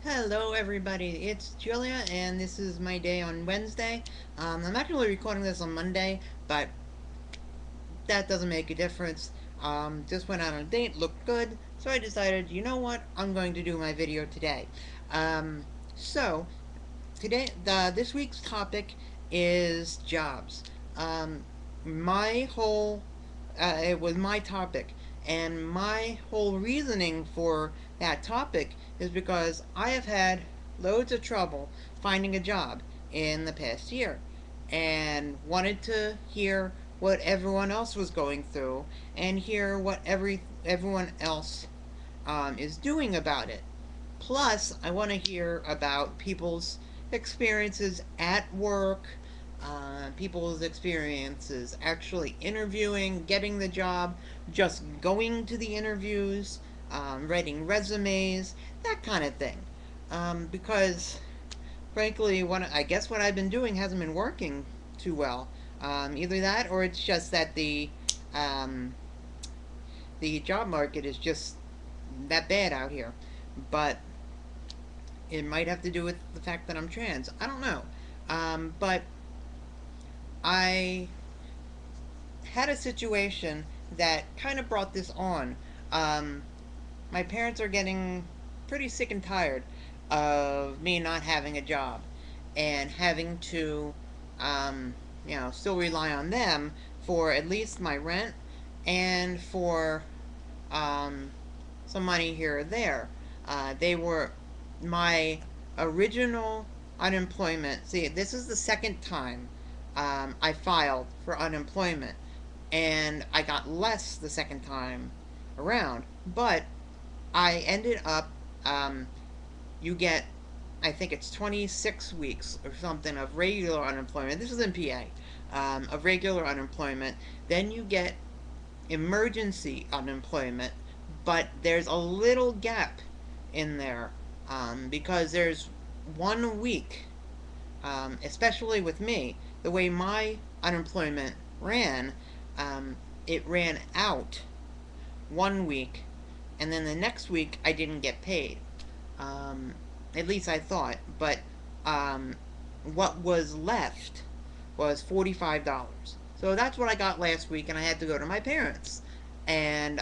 Hello everybody, it's Julia and this is my day on Wednesday. I'm actually recording this on Monday, but that doesn't make a difference. Just went out on a date, looked good, so I decided, you know what, I'm going to do my video today. Um, so, this week's topic is jobs. Um, my whole, it was my topic, and my whole reasoning for that topic is because I have had loads of trouble finding a job in the past year, and wanted to hear what everyone else was going through and hear what everyone else is doing about it. Plus, I want to hear about people's experiences at work, people's experiences actually interviewing, getting the job, just going to the interviews, writing resumes, that kind of thing. Because, frankly, I guess what I've been doing hasn't been working too well. Either that, or it's just that um, the job market is just that bad out here. But it might have to do with the fact that I'm trans. I don't know. But I had a situation that kind of brought this on. Um, my parents are getting pretty sick and tired of me not having a job and having to, um, still rely on them for at least my rent and for um, some money here or there. They were my original unemployment. See, this is the second time I filed for unemployment, and I got less the second time around. But I ended up, um, you get, I think it's 26 weeks or something of regular unemployment. This is in PA, of regular unemployment. Then you get emergency unemployment, but there's a little gap in there because there's 1 week, especially with me, the way my unemployment ran, um, it ran out 1 week, and then the next week I didn't get paid. Um, at least I thought, but um, what was left was $45. So that's what I got last week, and I had to go to my parents and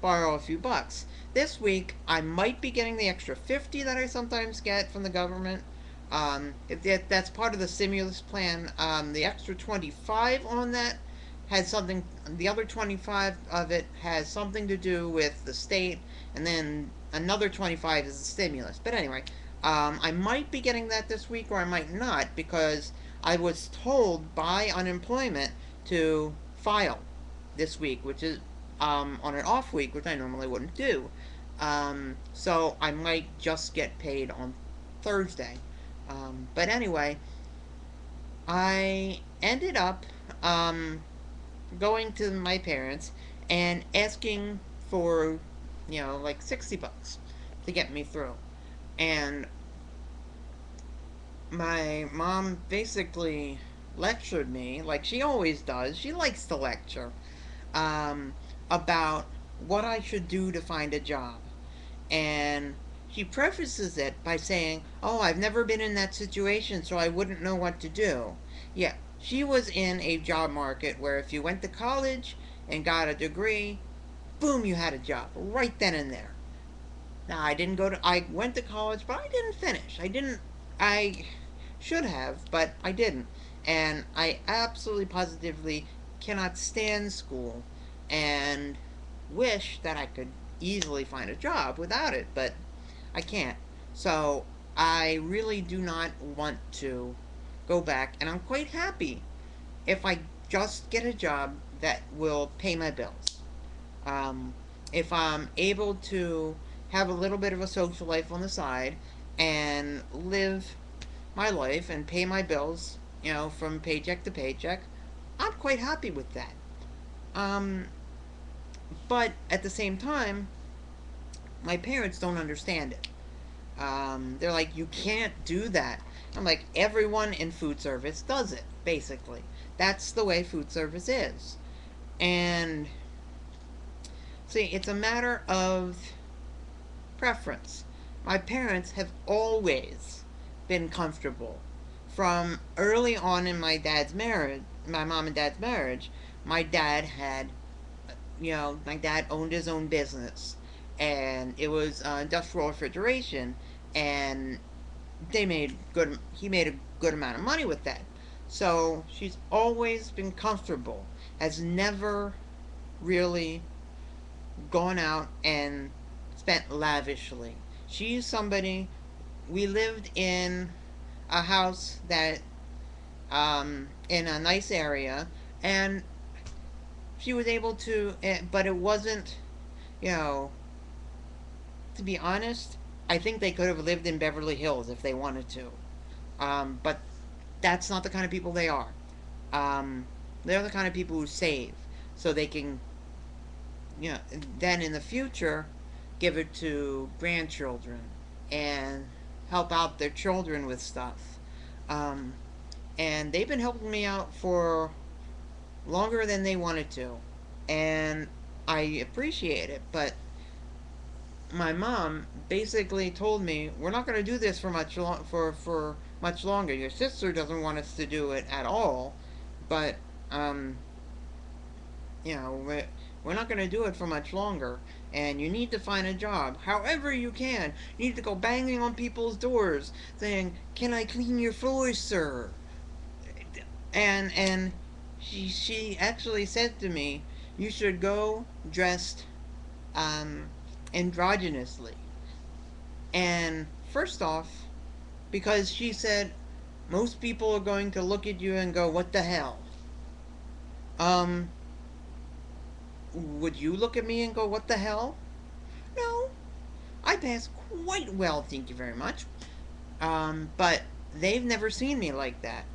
borrow a few bucks. This week, I might be getting the extra 50 that I sometimes get from the government. If that's part of the stimulus plan. The extra 25 on that has something, the other 25 of it has something to do with the state, and then another 25 is the stimulus. But anyway, I might be getting that this week or I might not because I was told by unemployment to file this week, which is on an off week, which I normally wouldn't do. So I might just get paid on Thursday. But anyway, I ended up going to my parents and asking for, like 60 bucks to get me through. And my mom basically lectured me, like she always does. She likes to lecture um, about what I should do to find a job. And she prefaces it by saying, "Oh, I've never been in that situation, so I wouldn't know what to do." Yeah, she was in a job market where if you went to college and got a degree, boom, you had a job right then and there. Now, I went to college, but I didn't finish. I should have, but I didn't. And I absolutely positively cannot stand school and wish that I could easily find a job without it, but I can't. So I really do not want to go back, and I'm quite happy if I just get a job that will pay my bills. Um, if I'm able to have a little bit of a social life on the side and live my life and pay my bills, from paycheck to paycheck, I'm quite happy with that. Um, but at the same time, my parents don't understand it. They're like, you can't do that. I'm like, everyone in food service does it, basically. That's the way food service is. And see, it's a matter of preference. My parents have always been comfortable. From early on in my dad's marriage, my mom and dad's marriage, my dad had, my dad owned his own business, and it was industrial refrigeration, and he made a good amount of money with that. So she's always been comfortable, has never really gone out and spent lavishly. She's somebody, we lived in a house that, in a nice area, and she was able to, but it wasn't, you know, to be honest, I think they could have lived in Beverly Hills if they wanted to. But that's not the kind of people they are. Um, they're the kind of people who save so they can, then in the future, give it to grandchildren and help out their children with stuff. Um, and they've been helping me out for longer than they wanted to. And I appreciate it, but my mom basically told me we're not going to do this for much longer. Your sister doesn't want us to do it at all, but um, we're not going to do it for much longer. And you need to find a job, however you can. You need to go banging on people's doors, saying, "Can I clean your floors, sir?" And she actually said to me, "You should go dressed um, androgynously." And first off, because she said most people are going to look at you and go, "What the hell?" Um, would you look at me and go, "What the hell?" No, I pass quite well, thank you very much. But they've never seen me like that,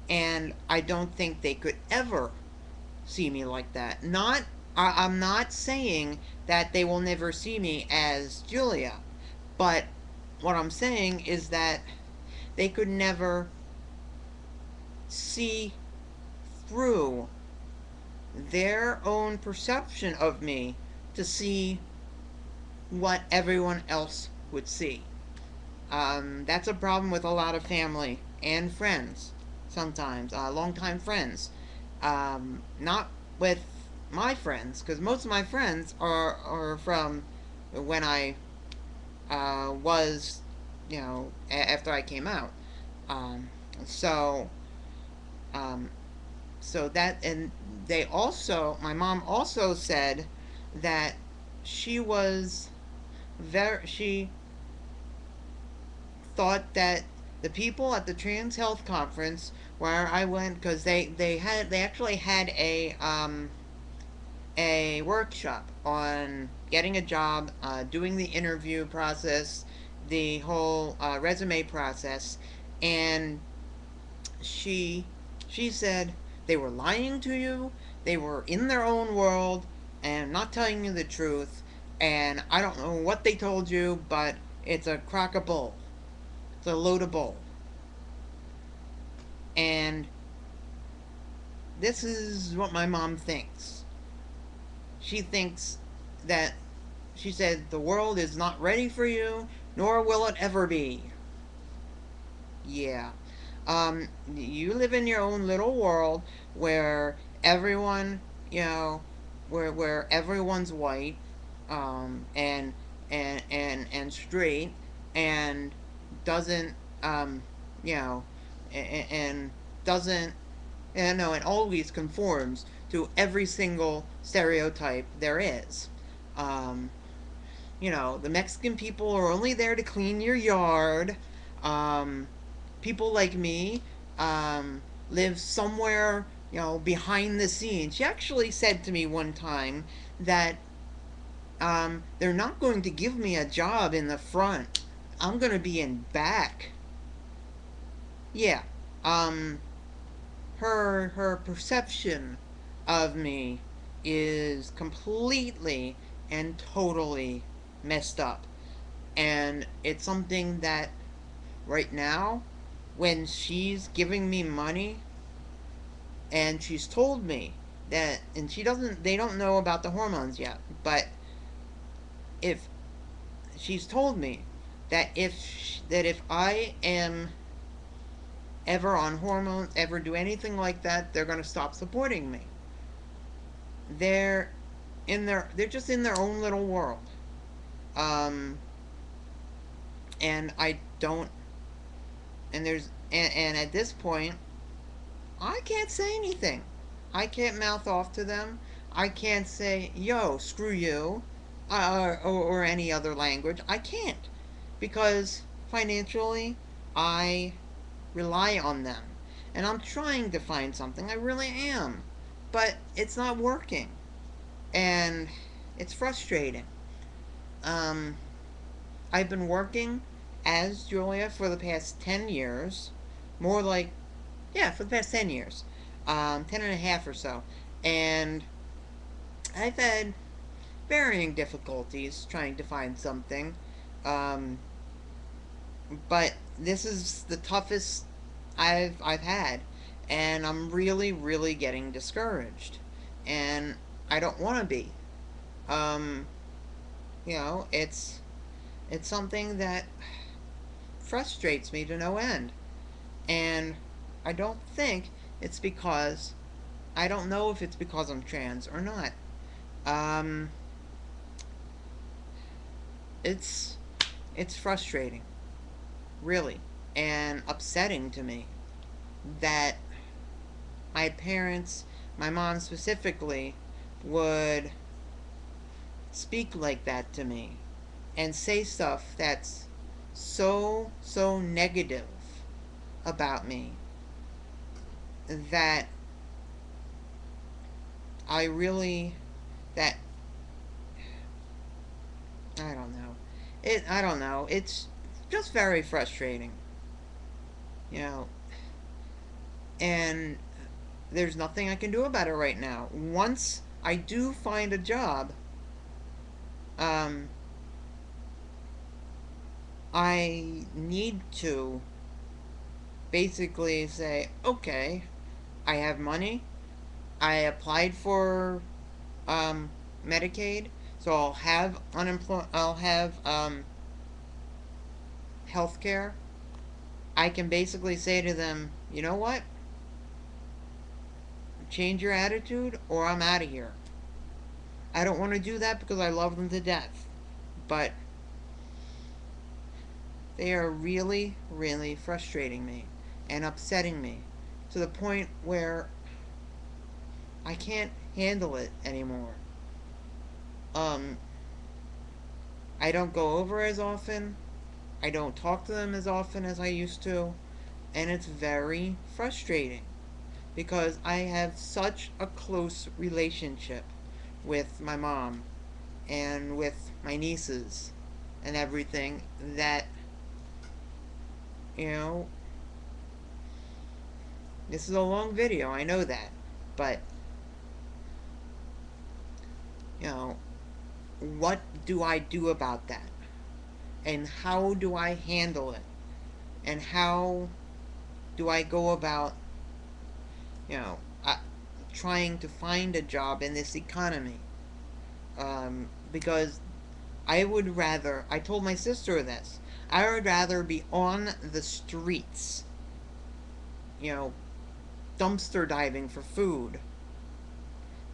and I don't think they could ever see me like that. I'm not saying that they will never see me as Julia, but what I'm saying is that they could never see through their own perception of me to see what everyone else would see. That's a problem with a lot of family and friends sometimes, longtime friends. Not with my friends, because most of my friends are from when I was, after I came out. Um, so, um, so that, and my mom also said that she thought that the people at the Trans Health Conference where I went, because they actually had a workshop on getting a job, doing the interview process, the whole resume process, and she she said they were lying to you, they were in their own world and not telling you the truth, and I don't know what they told you, but it's a crock of bull. It's a load of bull. And this is what my mom thinks. She thinks that, she said, the world is not ready for you, nor will it ever be. Yeah. You live in your own little world where everyone, where everyone's white, and straight, and doesn't, you know, and doesn't, and no, and always conforms to every single stereotype there is. Um, the Mexican people are only there to clean your yard. Um, People like me live somewhere, behind the scenes. She actually said to me one time that they're not going to give me a job in the front. I'm going to be in back. Yeah. Um, her perception of me is completely and totally messed up. And it's something that right now, when she's giving me money, and she's told me that, and they don't know about the hormones yet, but if she's told me that if I am ever on hormones, ever do anything like that, they're going to stop supporting me. They're they're just in their own little world. Um, and I don't, and at this point, I can't say anything. I can't mouth off to them. I can't say, yo, screw you, or any other language. I can't. Because financially, I rely on them. And I'm trying to find something. I really am. But it's not working. And it's frustrating. Um, I've been working as Julia for the past 10 years. More like, yeah, for the past 10 years. 10 and a half or so. And I've had varying difficulties trying to find something. Um, but this is the toughest I've had, and I'm really really getting discouraged, and I don't want to be. Um, it's something that frustrates me to no end, and I don't think it's because I don't know if it's because I'm trans or not. Um, it's it's frustrating, really, and upsetting to me that my parents, my mom specifically, would speak like that to me and say stuff that's so negative about me that I really that I don't know. I don't know. It's just very frustrating, you know. And there's nothing I can do about it right now. Once I do find a job, um, I need to basically say, okay, I have money. I applied for um, Medicaid, so I'll have I'll have health care. I can basically say to them, you know what? Change your attitude, or I'm out of here. I don't want to do that because I love them to death, but they are really, really frustrating me and upsetting me to the point where I can't handle it anymore. Um, I don't go over as often. I don't talk to them as often as I used to. And it's very frustrating because I have such a close relationship with my mom and with my nieces and everything that, you know, this is a long video, I know that. But, you know, what do I do about that? And how do I handle it? And how do I go about, you know, trying to find a job in this economy? Because I told my sister this, I would rather be on the streets, you know, dumpster diving for food,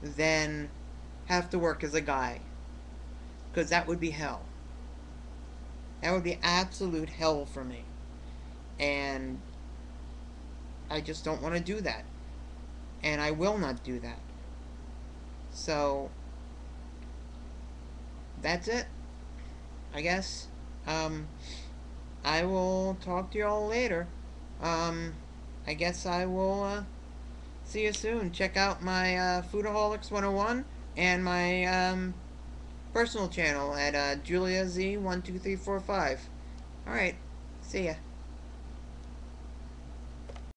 than have to work as a guy. Because that would be hell. That would be absolute hell for me. And I just don't want to do that. And I will not do that. So, that's it, I guess. Um, I will talk to y'all later. Um, I guess I will see you soon. Check out my Foodaholics 101 and my personal channel at JuliaZ12345. Alright, see ya.